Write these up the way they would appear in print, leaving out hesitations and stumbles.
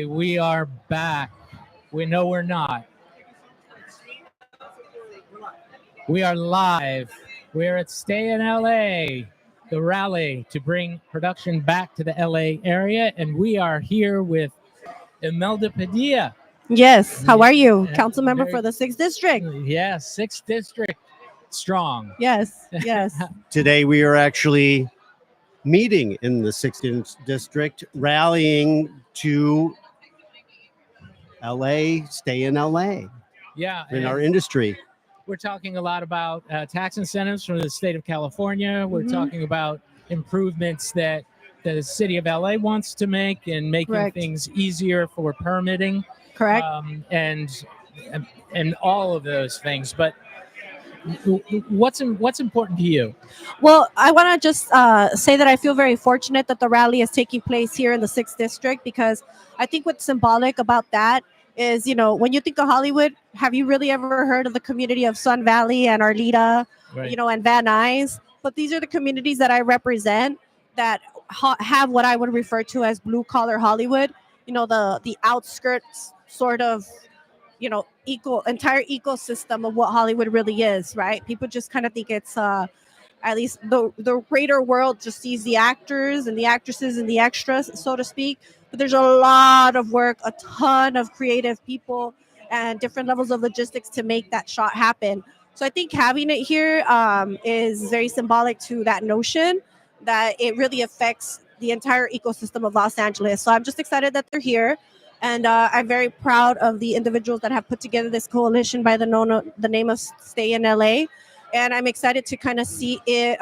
Okay, we are back. We know we're not. We are live. We're at Stay in LA, the rally to bring production back to the LA area, and we are here with Imelda Padilla. Yes. How are you? Yeah, Council member very- for the 6th District. Yeah, 6th District, strong. Yes. Yes. Today we are actually meeting in the 6th District, rallying to LA, stay in LA, Yeah, in our and industry. we're talking a lot about tax incentives from the state of California. We're Mhm. talking about improvements that the city of LA wants to make and making Correct. things easier for permitting, Correct. and all of those things. But what's important to you? Well, I want to just say that I feel very fortunate that the rally is taking place here in the 6th District, because I think what's symbolic about that is, when you think of Hollywood, have you really ever heard of the community of Sun Valley and Arleta, Right. and Van Nuys? But these are the communities that I represent that have what I would refer to as blue collar Hollywood. The outskirts sort of, entire ecosystem of what Hollywood really is, right? People just kind of think it's at least the greater world just sees the actors and the actresses and the extras, so to speak. But there's a lot of work, a ton of creative people, and different levels of logistics to make that shot happen. So I think having it here is very symbolic to that notion that it really affects the entire ecosystem of Los Angeles. So I'm just excited that they're here. And I'm very proud of the individuals that have put together this coalition by the name of Stay in LA. And I'm excited to kind of see it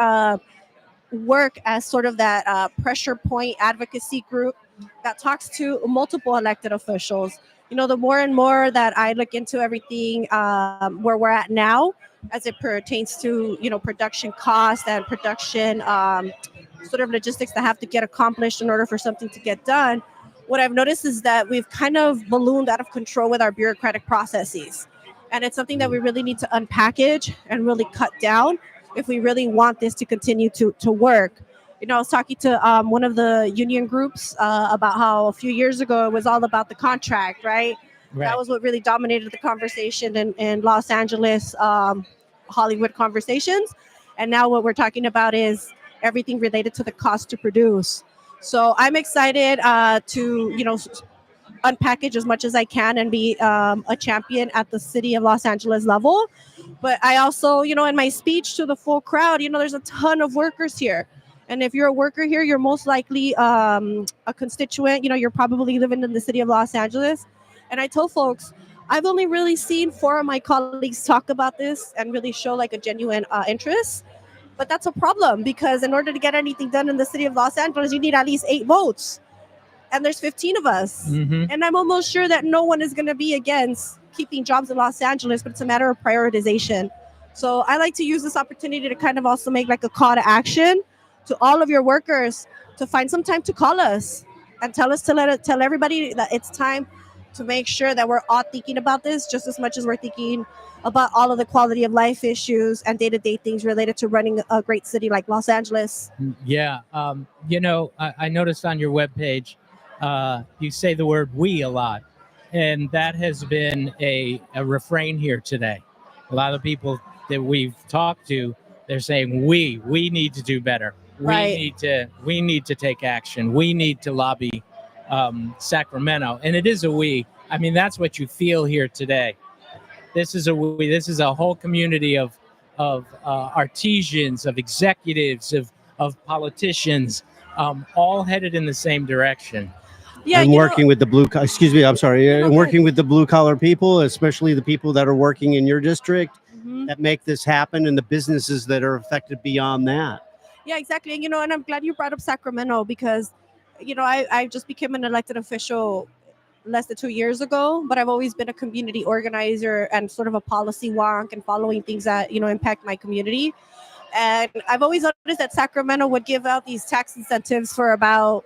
work as sort of that pressure point advocacy group that talks to multiple elected officials. The more and more that I look into everything where we're at now, as it pertains to production cost and production sort of logistics that have to get accomplished in order for something to get done, what I've noticed is that we've kind of ballooned out of control with our bureaucratic processes. And it's something that we really need to unpackage and really cut down if we really want this to continue to work. I was talking to one of the union groups about how a few years ago it was all about the contract, right? That was what really dominated the conversation in Los Angeles Hollywood conversations. And now what we're talking about is everything related to the cost to produce. So I'm excited to, unpackage as much as I can and be a champion at the city of Los Angeles level. But I also, in my speech to the full crowd, there's a ton of workers here. And if you're a worker here, you're most likely a constituent. You're probably living in the city of Los Angeles. And I told folks, I've only really seen 4 of my colleagues talk about this and really show like a genuine interest. But that's a problem, because in order to get anything done in the city of Los Angeles, you need at least 8 votes. And there's 15 of us. Mm-hmm. And I'm almost sure that no one is going to be against keeping jobs in Los Angeles, but it's a matter of prioritization. So I like to use this opportunity to kind of also make like a call to action to all of your workers to find some time to call us and tell everybody that it's time to make sure that we're all thinking about this just as much as we're thinking about all of the quality of life issues and day-to-day things related to running a great city like Los Angeles. Yeah. I noticed on your webpage, you say the word "we" a lot, and that has been a refrain here today. A lot of people that we've talked to, they're saying we need to do better. Right. We need to take action. We need to lobby Sacramento, and it is a we. I mean, that's what you feel here today. This is a we. This is a whole community of artisans, of executives, of politicians, all headed in the same direction. Yeah, And working with the working with the blue collar people, especially the people that are working in your district, that make this happen, and the businesses that are affected beyond that. Yeah, exactly. And I'm glad you brought up Sacramento, because I just became an elected official less than 2 years ago, but I've always been a community organizer and sort of a policy wonk and following things that impact my community. And I've always noticed that Sacramento would give out these tax incentives for about,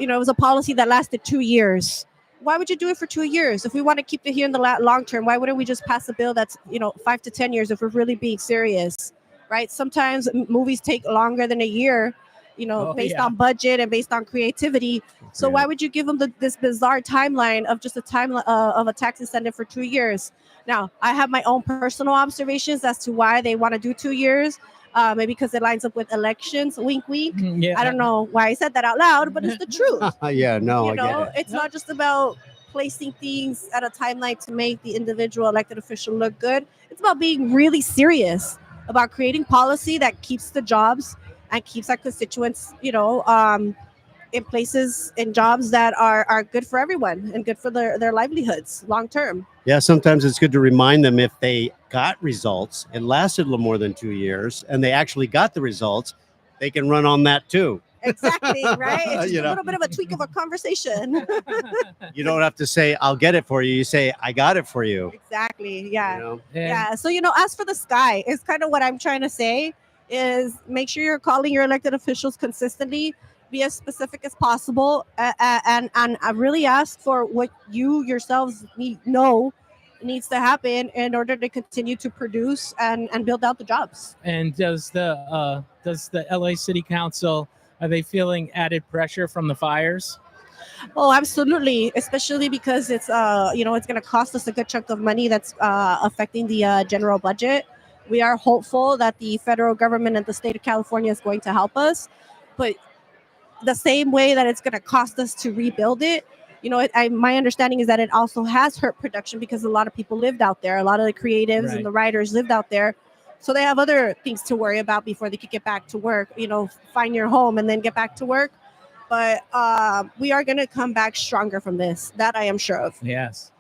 it was a policy that lasted 2 years. Why would you do it for 2 years? If we want to keep it here in the long term, why wouldn't we just pass a bill that's 5 to 10 years if we're really being serious, right? Sometimes movies take longer than a year Oh, based yeah. on budget and based on creativity. So Yeah. why would you give them this bizarre timeline of just a time of a tax incentive for 2 years? Now, I have my own personal observations as to why they want to do 2 years. Maybe because it lines up with elections. Wink, wink. Yeah. I don't know why I said that out loud, but it's the truth. Yeah, no, I get it. It's not just about placing things at a timeline to make the individual elected official look good. It's about being really serious about creating policy that keeps the jobs and keeps our constituents, in places, in jobs that are good for everyone and good for their livelihoods long term. Yeah, sometimes it's good to remind them if they got results, it lasted a little more than 2 years, and they actually got the results, they can run on that too. Exactly, right? It's just You a know. little bit of a tweak of a conversation. You don't have to say, I'll get it for you. You say, I got it for you. Exactly, yeah. You know? And- Yeah. So, as for the sky, is kind of what I'm trying to say is make sure you're calling your elected officials consistently, be as specific as possible, and I really ask for what you yourselves needs to happen in order to continue to produce and build out the jobs. And does the LA City Council, are they feeling added pressure from the fires? Oh, absolutely, especially because it's it's going to cost us a good chunk of money that's affecting the general budget. We are hopeful that the federal government and the state of California is going to help us, but the same way that it's going to cost us to rebuild it, my understanding is that it also has hurt production because a lot of people lived out there. A lot of the creatives Right. and the writers lived out there. So they have other things to worry about before they could get back to work, find your home and then get back to work. But we are going to come back stronger from this. That I am sure of. Yes.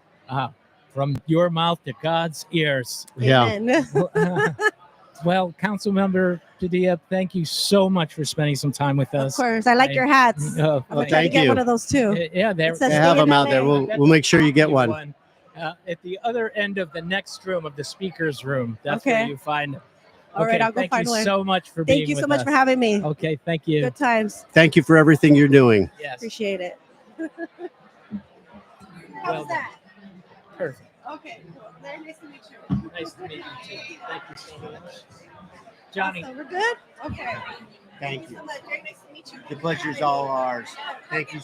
From your mouth to God's ears. Yeah. Amen. Well, Councilmember Padilla, thank you so much for spending some time with Of us. course. I like your hats. I'm Well, going to thank get you. one of those too. Yeah, It says They stay have in them out LA. there. We'll make sure you get one. At the other end of the next room of the speaker's room. That's where Okay. you find it. All right, I'll go thank find you one. so much for being Thank you so with much us. for having me. Okay, thank you. Good times. Thank you for everything you're doing. Yes. Appreciate it. Well How's done. that? Perfect. Okay, cool. Very nice to meet you. Nice to meet you too. Thank you so much. Johnny. Awesome. We're good? Okay. Thank you. So much. Very nice to meet you. The pleasure's all ours. Thank you